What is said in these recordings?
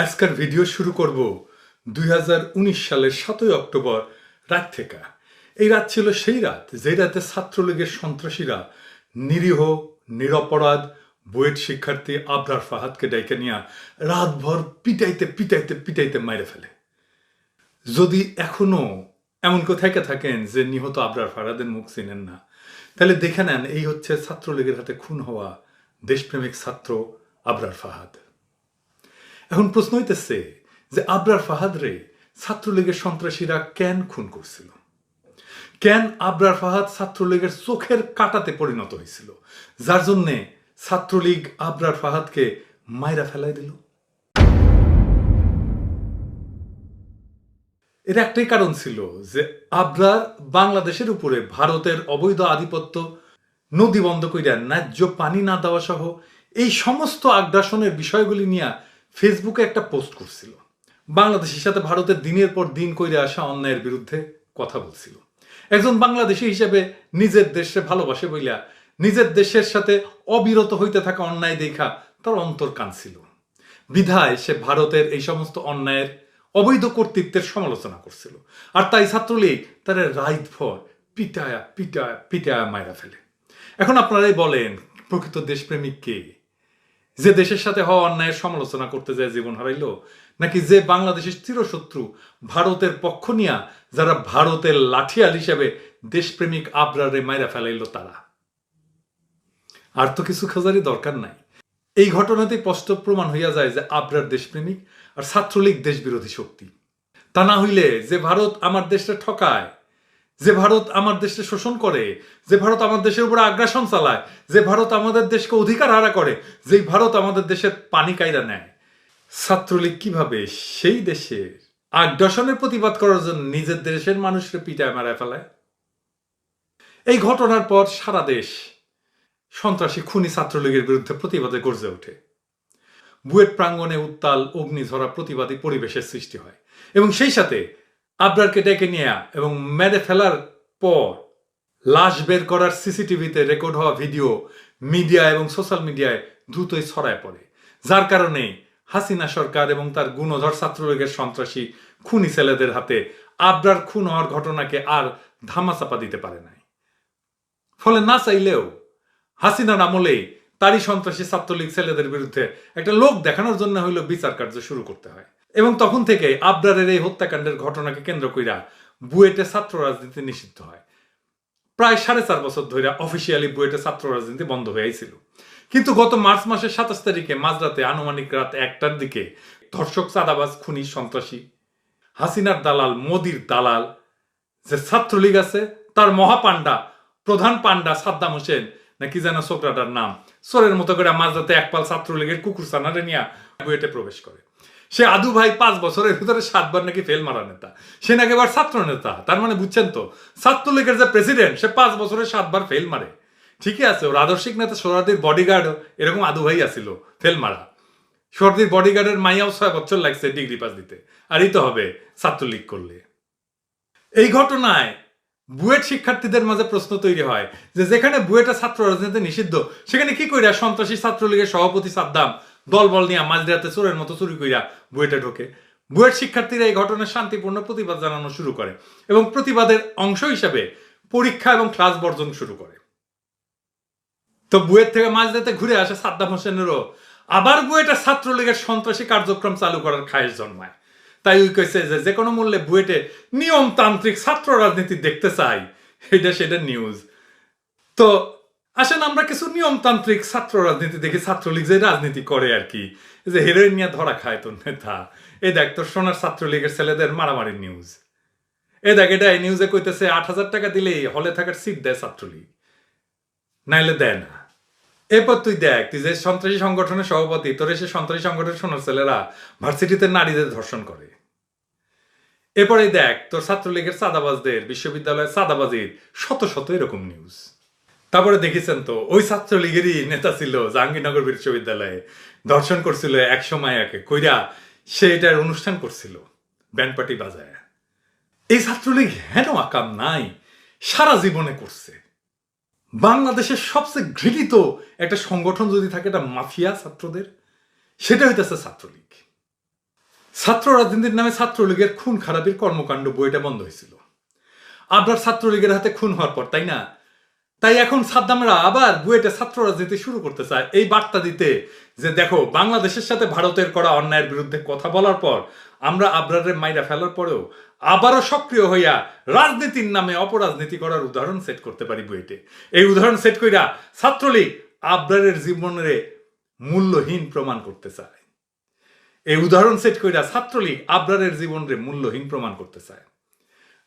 আজকের ভিডিও শুরু করব 2019 সালের 7ই অক্টোবর রাত থেকে। এই রাত ছিল সেই রাত যে রাতে ছাত্রলীগের সন্ত্রাসীরা নিরীহ নিরপরাধ বুয়েট শিক্ষার্থী আবরার ফাহাদকে ডাইকে নিয়ে রাতভর পিটাইতে পিটাইতে পিটাইতে মাইরে ফেলে। যদি এখনো এমন কেউ থেকে থাকেন যে নিহত আবরার ফাহাদের মুখ চিনেন না, তাহলে দেখে নেন এই হচ্ছে ছাত্রলীগের হাতে খুন হওয়া দেশপ্রেমিক ছাত্র আবরার ফাহাদ। এখন প্রশ্ন হইতেছে যে আবরার ফাহাদ রে ছাত্রলীগের সন্ত্রাসীরা কেন খুন করছিল, কেন আবরার ফাহাদ ছাত্রলীগের চোখের কাটাতে পরিণত হয়েছিল, যার জন্যে ছাত্রলীগ আবরার ফাহাদকে মাইরা ফেলাই দিল। এর একটাই কারণ ছিল যে আবরার বাংলাদেশের উপরে ভারতের অবৈধ আধিপত্য, নদী বন্ধ কইরা ন্যায্য পানি না দেওয়া সহ এই সমস্ত আগ্রাসনের বিষয়গুলি নিয়ে ফেসবুকে একটা পোস্ট করছিল। বাংলাদেশের সাথে ভারতের দিনের পর দিন কইরে আসা অন্যায়ের বিরুদ্ধে কথা বলছিল। একজন বাংলাদেশী হিসেবে নিজের দেশে ভালোবাসে বইলা নিজের দেশের সাথে অবিরত হইতে থাকা অন্যায় দেখা তার অন্তর কাঁদছিল। বিধায় সে ভারতের এই সমস্ত অন্যায়ের অবৈধ কর্তৃত্বের সমালোচনা করছিল। আর তাই ছাত্রলীগ তারা রাতভর পিটায়া পিটায়া পিটায়া মাইরা ফেলে। এখন আপনারাই বলেন, প্রকৃত দেশপ্রেমিক কে? যে দেশের সাথে হওয়া অন্যায়ের সমালোচনা করতে যায় জীবন হারাইলো, নাকি যে বাংলাদেশের চিরশত্রু ভারতের পক্ষ নিয়া যারা ভারতের লাঠিয়াল হিসেবে দেশপ্রেমিক আবরারে মাইরা ফেলাইলো তারা? আর তো কিছু খোঁজারই দরকার নাই। এই ঘটনাতেই স্পষ্ট প্রমাণ হইয়া যায় যে আবরার দেশপ্রেমিক আর ছাত্রলীগ দেশ বিরোধী শক্তি। তা না হইলে যে ভারত আমার দেশটা ঠকায়, যে ভারত আমার দেশকে শোষণ করে, যে ভারত আমার দেশের উপর আগ্রাসন চালায়, যে ভারত আমাদের দেশকে অধিকার হারা করে, যেই ভারত আমাদের দেশের পানি কাইরা নেয়, ছাত্রলীগ কিভাবে সেই দেশের আগ্রাসনের প্রতিবাদ করার জন্য নিজের দেশের মানুষকে পিটায় মারায় ফেলায়? এই ঘটনার পর সারা দেশ সন্ত্রাসী খুনি ছাত্রলীগের বিরুদ্ধে প্রতিবাদে গর্জে ওঠে। বুয়েট প্রাঙ্গণে উত্তাল অগ্নিঝরা প্রতিবাদী পরিবেশের সৃষ্টি হয় এবং সেই সাথে আবরারকে ডেকে নিয়ে এবং মেরে ফেলার পর লাশ বের করার সিসিটিভিতে রেকর্ড হওয়া ভিডিও মিডিয়া এবং সোশ্যাল মিডিয়ায় দ্রুতই ছড়ায় পড়ে, যার কারণে হাসিনা সরকার এবং তার গুণধর ছাত্রলীগের সন্ত্রাসী খুনি ছেলেদের হাতে আবরার খুন হওয়ার ঘটনাকে আর ধামাচাপা দিতে পারে নাই। ফলে না চাইলেও হাসিনার আমলেই তারই সন্ত্রাসী ছাত্রলীগ ছেলেদের বিরুদ্ধে একটা লোক দেখানোর জন্য হইল বিচার কার্য শুরু করতে হয়। এবং তখন থেকে আবরারের এই হত্যাকাণ্ডের ঘটনাকে কেন্দ্র কইরা বুয়েটে ছাত্র রাজনীতি নিষিদ্ধ হয়। প্রায় 4.5 বছর ধরে অফিসিয়ালি বুয়েটে ছাত্র রাজনীতি বন্ধ হয়েছিল। কিন্তু গত মার্চ মাসের 27 তারিখে মাঝরাতে আনুমানিক রাত 1টার দিকে ধর্ষক, চাঁদাবাজ, খুনি, সন্ত্রাসী, হাসিনার দালাল, মোদির দালাল যে ছাত্রলীগ আছে তার মহাপান্ডা, প্রধান পান্ডা সাদ্দাম হোসেন নাকি যেন ছোকরাটার নাম, চোরের মতো করে মাঝরাতে একপাল ছাত্রলীগের কুকুর সানারে নিয়ে বুয়েটে প্রবেশ করে। সে আদু ভাই 5 বছরের ভিতরে 7 বার নাকি ফেল মারা নেতা, সে নাকি এবার ছাত্র নেতা। তার মানে বুঝছেন তো, ছাত্রলীগের যে প্রেসিডেন্ট সে 5 বছরে 7 বার ফেল মারে। ঠিকই আছে, ওর আদর্শিক নেতা সোহরাদির বডিগার্ড এরকম আদু ভাই আসিল ফেল মারা। সোহরাদির বডিগার্ডের মাইয়াও 6 বছর লাগছে ডিগ্রি পাস দিতে, আর এই তো হবে ছাত্রলীগ করলে। এই ঘটনায় বুয়েট শিক্ষার্থীদের মাঝে প্রশ্ন তৈরি হয় যে যেখানে বুয়েটে ছাত্র রাজনীতি নিষিদ্ধ, সেখানে কি কইরা সন্ত্রাসী ছাত্রলীগের সভাপতি সাদ্দাম দলবল নিয়ে মাঝরাতে চোরের মতো চুরি কইরা বুয়েটে ঢোকে? বুয়েট শিক্ষার্থীরা এই ঘটনার শান্তিপূর্ণ প্রতিবাদ জানানো শুরু করে এবং প্রতিবাদের অংশ হিসেবে পরীক্ষা এবং ক্লাস বর্জন শুরু করে। তো বুয়েট থেকে মাঝরাতে ঘুরে আসে সাদ্দাম হোসেনেরও আবার বুয়েটে ছাত্রলীগের সন্ত্রাসী কার্যক্রম চালু করার খায়েশ জন্মায়। তাই ওই কইছে যে কোনো মূল্যে বুয়েটে নিয়মতান্ত্রিক ছাত্র রাজনীতি দেখতে চাই, এটা সেটা নিউজ। তো আসেন আমরা কিছু নিয়মতান্ত্রিক ছাত্র রাজনীতি দেখি, ছাত্রলীগ যে রাজনীতি করে আর কি, যে হেরোইন নিয়ে ধরা খায় তোর নেতা। এই দেখ তোর সোনার ছাত্রলীগের ছেলেদের মারামারি নিউজ। এই দেখ এটা এই নিউজে কইতেছে 8,000 টাকা দিলেই হলে থাকার সিট দেয় ছাত্রলীগ, নাইলে দেয় না। এরপর তুই দেখ, তুই যে সন্ত্রাসী সংগঠনের সভাপতি, তোর সে সন্ত্রাসী সংগঠনের সোনার ছেলেরা ভার্সিটিতে নারীদের ধর্ষণ করে। এরপরে দেখ তোর ছাত্রলীগের চাঁদাবাজদের বিশ্ববিদ্যালয়ের চাঁদাবাজির শত শত এরকম নিউজ। তারপরে দেখেছেন তো ওই ছাত্রলীগেরই নেতা ছিল জাহাঙ্গীরনগর বিশ্ববিদ্যালয়ে, ধর্ষণ করছিল এক সময় একে কইরা, সে এটার অনুষ্ঠান করছিল ব্যান্ড পার্টি বাজায়। এই ছাত্রলীগ হেন আকাম নাই, সারা জীবনে করছে। বাংলাদেশের সবচেয়ে ঘৃণিত একটা সংগঠন যদি থাকে, এটা মাফিয়া ছাত্রদের, সেটা হইতেছে ছাত্রলীগ। ছাত্র রাজনীতির নামে ছাত্রলীগের খুন খারাপির কর্মকাণ্ড বইটা বন্ধ হয়েছিল। আবরার ছাত্রলীগের হাতে খুন হওয়ার পর, তাই না? তাই এখন সাদ্দামরা আবার বুয়েটে ছাত্র রাজনীতি শুরু করতে চায় এই বার্তা দিতে যে দেখো, বাংলাদেশের সাথে ভারতের করা অন্যায়ের বিরুদ্ধে কথা বলার পর, আমরা আবরারের মাইরা ফেলার পরেও আবারও সক্রিয় হইয়া রাজনীতির নামে অপরাজনীতি করার উদাহরণ সেট করতে পারি বুয়েটে। এই উদাহরণ সেট কইরা ছাত্রলীগ আবরারের জীবনের মূল্যহীন প্রমাণ করতে চায়। এই উদাহরণ সেট কইরা ছাত্রলীগ আবরারের জীবনরে মূল্যহীন প্রমাণ করতে চায়,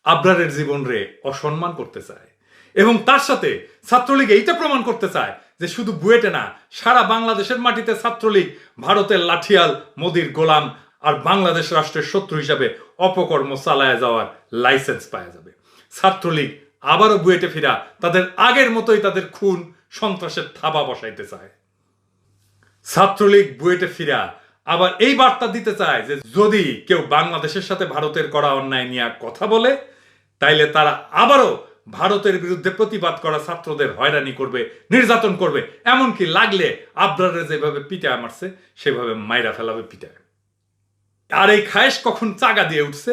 আবরারের জীবনরে অসম্মান করতে চায়। এবং তার সাথে ছাত্রলীগ এইটা প্রমাণ করতে চায় যে শুধু বুয়েটে না, সারা বাংলাদেশের মাটিতে ছাত্রলীগ ভারতের লাঠিয়াল, মোদির গোলাম আর বাংলাদেশ রাষ্ট্রের শত্রু হিসাবে অপকর্ম চালায় যাওয়ার লাইসেন্স পাওয়া যাবে। ছাত্রলীগ আবারও বুয়েটে ফিরা তাদের আগের মতোই তাদের খুন সন্ত্রাসের থাবা বসাইতে চায়। ছাত্রলীগ বুয়েটে ফিরা আবার এই বার্তা দিতে চায় যে যদি কেউ বাংলাদেশের সাথে ভারতের করা অন্যায় নিয়ে কথা বলে, তাইলে তারা আবারও ভারতের বিরুদ্ধে প্রতিবাদ করা ছাত্রদের হয়রানি করবে, নির্যাতন করবে, এমনকি লাগলে আবরারে যেভাবে পিটায় মারছে সেভাবে মাইরা ফেলাবে পিটায়। আর এই খায়েশ কখন চাগা দিয়ে উঠছে?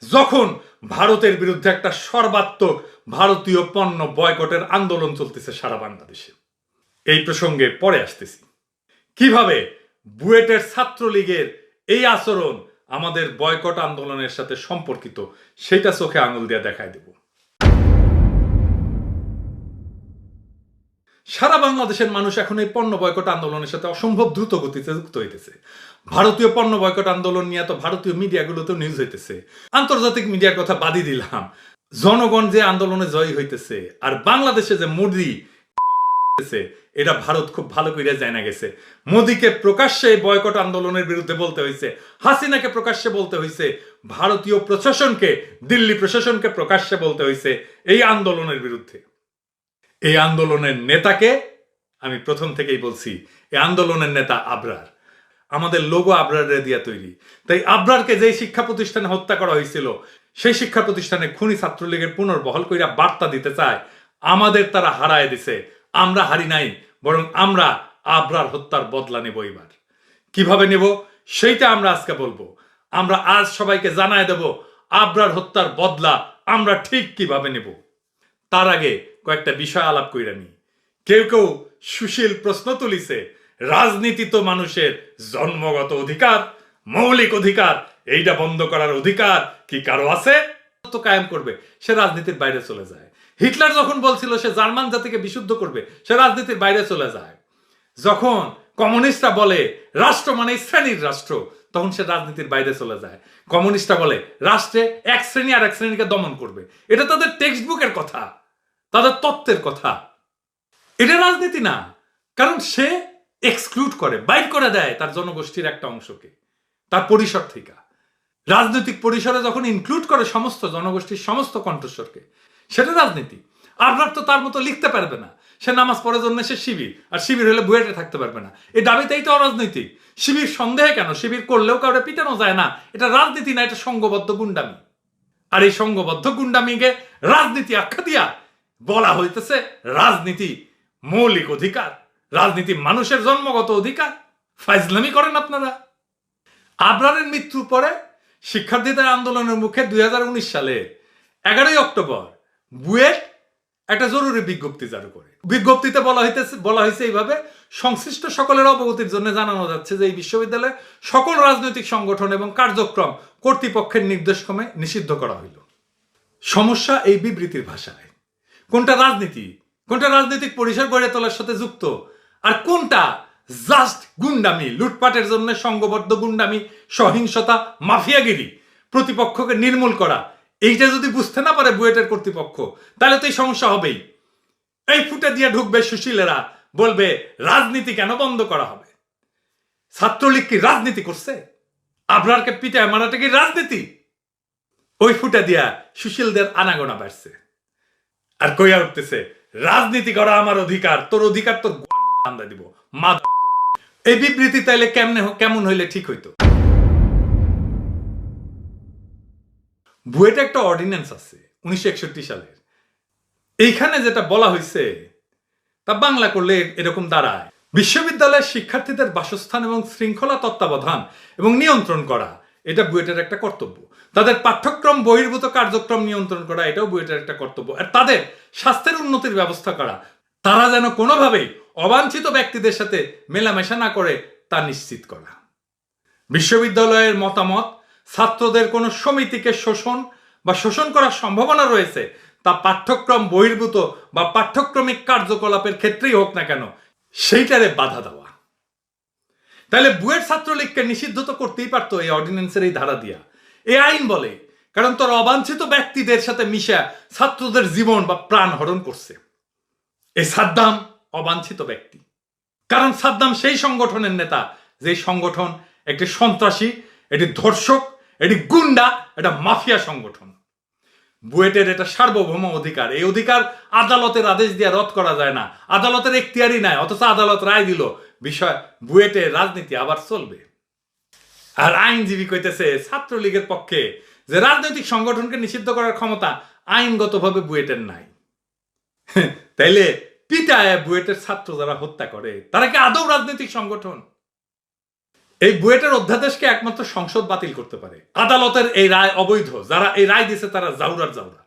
যখন ভারতের বিরুদ্ধে একটা সর্বাত্মক ভারতীয় পণ্য বয়কটের আন্দোলন চলতেছে সারা বাংলাদেশে। এই প্রসঙ্গে পরে আসতেছি। কিভাবে বুয়েটের ছাত্রলীগের এই আচরণ আমাদের বয়কট আন্দোলনের সাথে সম্পর্কিত, সেটা চোখে আঙুল দিয়ে দেখায় দেব। সারা বাংলাদেশের মানুষ এখন এই পণ্য বয়কট আন্দোলনের সাথে অসম্ভব দ্রুত গতিতে যুক্ত হইতেছে। ভারতীয় পণ্য বয়কট আন্দোলন নিয়ে তো ভারতীয় মিডিয়াগুলোতে নিউজ হইতেছে। আন্তর্জাতিক মিডিয়ার কথা বাদই দিলাম, জনগণ যে আন্দোলনে জয়ী হইতেছে আর বাংলাদেশে যে মোদি, এটা ভারত খুব ভালো করে জানা গেছে। মোদিকে প্রকাশ্যে বয়কট আন্দোলনের বিরুদ্ধে বলতে হয়েছে, হাসিনাকে প্রকাশ্যে বলতে হয়েছে, ভারতীয় প্রশাসনকে, দিল্লি প্রশাসনকে প্রকাশ্যে বলতে হয়েছে এই আন্দোলনের বিরুদ্ধে। এই আন্দোলনের নেতাকে আমি প্রথম থেকেই বলছি, এই আন্দোলনের নেতা আবরার। আমাদের লোগো আবরারের দিয়া তৈরি। তাই আবরারকে যেই শিক্ষা প্রতিষ্ঠানে হত্যা করা হয়েছিল, সেই শিক্ষা প্রতিষ্ঠানে খুনি ছাত্রলীগের পুনর্বহাল কইরা বার্তা দিতে চায় আমাদের তারা হারায় দিছে, আমরা হারি নাই, বরং আমরা আবরার হত্যার বদলা নেব। এবার কিভাবে নেব সেইটা আমরা আজকে বলবো। আমরা আজ সবাইকে জানায় দেব আবরার হত্যার বদলা আমরা ঠিক কিভাবে নেব। তার আগে কয়েকটা বিষয় আলাপ কইরা নি। কেউ কেউ সুশীল প্রশ্ন তুলিছে, রাজনীতি তো মানুষের জন্মগত অধিকার, মৌলিক অধিকার, এইটা বন্ধ করার অধিকার কি কারো আছে? তো কায়েম করবে, সে রাজনীতির বাইরে চলে যায়। হিটলার যখন বলছিল সে জার্মান জাতিকে বিশুদ্ধ করবে, সে রাজনীতির বাইরে চলে যায়। যখন কমিউনিস্টরা বলে রাষ্ট্র মানে শ্রেণীর রাষ্ট্র, তখন সে রাজনীতির বাইরে চলে যায়। কমিউনিস্টরা বলে রাষ্ট্রে এক শ্রেণী আর এক শ্রেণীকে দমন করবে, এটা তাদের টেক্সট বুকের কথা, তাদের তত্ত্বের কথা। এটা রাজনীতি না, কারণ সে এক্সক্লুড করে, বাইর করে দেয় তার জনগোষ্ঠীর একটা অংশকে তার পরিসর থেকে। রাজনৈতিক পরিসরে যখন ইনক্লুড করে সমস্ত জনগোষ্ঠীর সমস্ত কণ্ঠস্বরকে, সেটা রাজনীতি। আপনার তো তার মতো লিখতে পারবে না, সে নামাজ পড়ার জন্য সে শিবির, আর শিবির হলে বুয়েটে থাকতে পারবে না। এই দাবিতেই তো অরাজনৈতিক। শিবির সন্দেহে কেন? শিবির করলেও কাউরে পিটানো যায় না। এটা রাজনীতি না, এটা সংঘবদ্ধ গুন্ডামি। আর এই সংঘবদ্ধ গুন্ডামিকে রাজনীতি আখ্যা দিয়া বলা হইতেছে রাজনীতি মৌলিক অধিকার, রাজনীতি মানুষের জন্মগত অধিকার। ফাইজলামি করেন আপনারা। আবরারের মৃত্যুর পরে শিক্ষার্থীদের আন্দোলনের মুখে 2019 সালে 11 অক্টোবর বুয়েট একটা জরুরি বিজ্ঞপ্তি জারি করে। বিজ্ঞপ্তিতে বলা হয়েছে এইভাবে, সংশ্লিষ্ট সকলের অবগতির জন্য জানানো যাচ্ছে যে এই বিশ্ববিদ্যালয়ে সকল রাজনৈতিক সংগঠন এবং কার্যক্রম কর্তৃপক্ষের নির্দেশক্রমে নিষিদ্ধ করা হইল। সমস্যা এই বিবৃতির ভাষায়। কোনটা রাজনীতি, কোনটা রাজনৈতিক পরিসর গড়ে তোলার সাথে যুক্ত, আর কোনটা জাস্ট গুন্ডামি, লুটপাটের জন্য সংঘবদ্ধ গুন্ডামি, সহিংসতা, মাফিয়াগিরি, প্রতিপক্ষকে নির্মূল করা, এইটা যদি বুঝতে না পারে বুয়েটের কর্তৃপক্ষ, তাহলে তো এই সমস্যা হবেই। এই ফুটে দিয়ে ঢুকবে সুশীলেরা, বলবে রাজনীতি কেন বন্ধ করা হবে? ছাত্রলীগ কি রাজনীতি করছে? আবরারকে পিটায় মারাটা কি রাজনীতি? ওই ফুটে দিয়া সুশীলদের আনাগোনা বাড়ছে, আর কইয়া উঠতেছে রাজনীতি করা আমার অধিকার, তোর অধিকার তোর আমরা দিব। এই বিবৃতি তাইলে কেমন হইলে ঠিক হইতো? বুয়েটে একটা অর্ডিন্যান্স আছে 1961 সালের। এইখানে যেটা বলা হয়েছে তা বাংলা করলে এরকম দাঁড়ায়, বিশ্ববিদ্যালয়ের শিক্ষার্থীদের বাসস্থান এবং শৃঙ্খলা তত্ত্বাবধান এবং নিয়ন্ত্রণ করা এটা বুয়েটের একটা কর্তব্য। তাদের পাঠ্যক্রম বহির্ভূত কার্যক্রম নিয়ন্ত্রণ করা, এটাও বুয়েটের একটা কর্তব্য। আর তাদের স্বাস্থ্যের উন্নতির ব্যবস্থা করা, তারা যেন কোনোভাবেই অবাঞ্ছিত ব্যক্তিদের সাথে মেলামেশা না করে তা নিশ্চিত করা। বিশ্ববিদ্যালয়ের মতামত ছাত্রদের কোনো সমিতিকে শোষণ বা শোষণ করার সম্ভাবনা রয়েছে তা পাঠ্যক্রম বহির্ভূত বা পাঠ্যক্রমিক কার্যকলাপের ক্ষেত্রেই হোক না কেন, সেইটারে বাধা দেওয়া। তাহলে বুয়েট ছাত্রলীগকে নিষিদ্ধ তো করতেই পারতো এই অর্ডিন্যান্সের এই ধারা দিয়া। এই আইন বলে, কারণ তোর অবাঞ্ছিত ব্যক্তিদের সাথে মিশা ছাত্রদের জীবন বা প্রাণ হরণ করছে। এই সাদ্দাম অবাঞ্ছিত ব্যক্তি, কারণ সাদ্দাম সেই সংগঠনের নেতা যে সংগঠন একটি সন্ত্রাসী, এটি ধর্ষক, এটি গুন্ডা, এটা মাফিয়া সংগঠন। বুয়েটের এটা সার্বভৌম অধিকার। এই অধিকার আদালতের আদেশ দিয়ে রদ করা যায় না। আদালতের এখতিয়ারই নাই, অথচ আদালত রায় দিল, বিষয় বুয়েটের রাজনীতি আবার চলবে। আর আইনজীবী কইতেছে ছাত্রলীগের পক্ষে যে রাজনৈতিক সংগঠনকে নিষিদ্ধ করার ক্ষমতা আইনগতভাবে বুয়েটের নাই। তাইলে পিটায় বুয়েটের ছাত্র যারা হত্যা করে তারা কি আদৌ রাজনৈতিক সংগঠন? এই বুয়েটের অধ্যাদেশকে একমাত্র সংসদ বাতিল করতে পারে। আদালতের এই রায় অবৈধ। যারা এই রায় দিছে তারা জাউরার জাউরা।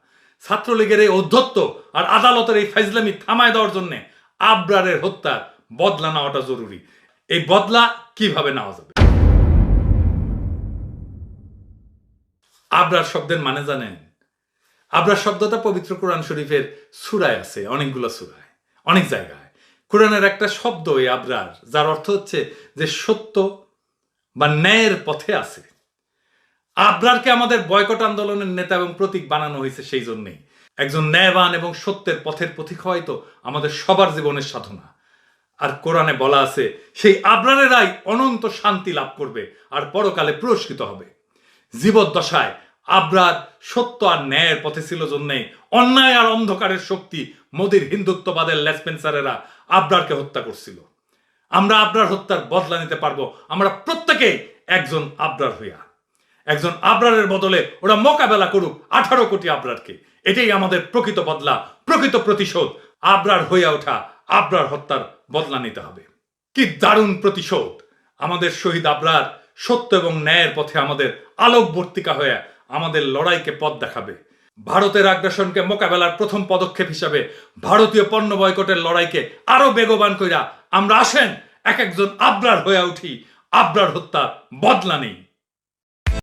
ছাত্রলীগের এই অধ্যত্ত আর আদালতের এই ফাইজলামি থামায় দেওয়ার জন্য আবরারের হত্যার বদলা নেওয়াটা জরুরি। এই বদলা কিভাবে নেওয়া যাবে? আবরার শব্দের মানে জানেন? আবরার শব্দটা পবিত্র কোরআন শরীফের সূরায় আছে, অনেকগুলো সূরায়, অনেক জায়গায়। কোরআনের একটা শব্দ এই আবরার, যার অর্থ হচ্ছে যে সত্য বা ন্যায়ের পথে আছে। আবরারকে আমাদের বয়কট আন্দোলনের নেতা এবং প্রতীক বানানো হয়েছে সেই জন্যেই। একজন ন্যায়বান এবং সত্যের পথের পথিক হয়তো আমাদের সবার জীবনের সাধনা। আর কোরআনে বলা আছে সেই আবরারেরাই অনন্ত শান্তি লাভ করবে আর পরকালে পুরস্কৃত হবে। জীবদ্দশায় আবরার সত্য আর ন্যায়ের পথে ছিল জন্যেই অন্যায় আর অন্ধকারের শক্তি মোদির হিন্দুত্ববাদের লেসপেন্সারেরা আবরারকে হত্যা করছিল। আমরা আবরার হত্যার বদলা নিতে পারবো, আমরা প্রত্যেকেই একজন আবরার হইয়া। একজন আবরারের বদলে ওরা মোকাবেলা করুক 18 কোটি আবরারকে। এটাই আমাদের প্রকৃত বদলা, প্রকৃত প্রতিশোধ। আবরার হইয়া ওঠা, আবরার হত্যার বদলা নিতে হবে। কি দারুণ প্রতিশোধ! আমাদের শহীদ আবরার সত্য এবং ন্যায়ের পথে আমাদের আলোকবর্তিকা হয়ে আমাদের লড়াইকে পথ দেখাবে। ভারতের আগ্রাসনকে মোকাবেলার প্রথম পদক্ষেপ হিসাবে ভারতীয় পণ্য বয়কটের লড়াইকে আরো বেগবান কইরা আমরা আসেন এক একজন আবরার হয়ে উঠি, আবরার হত্যা বদলা নেই।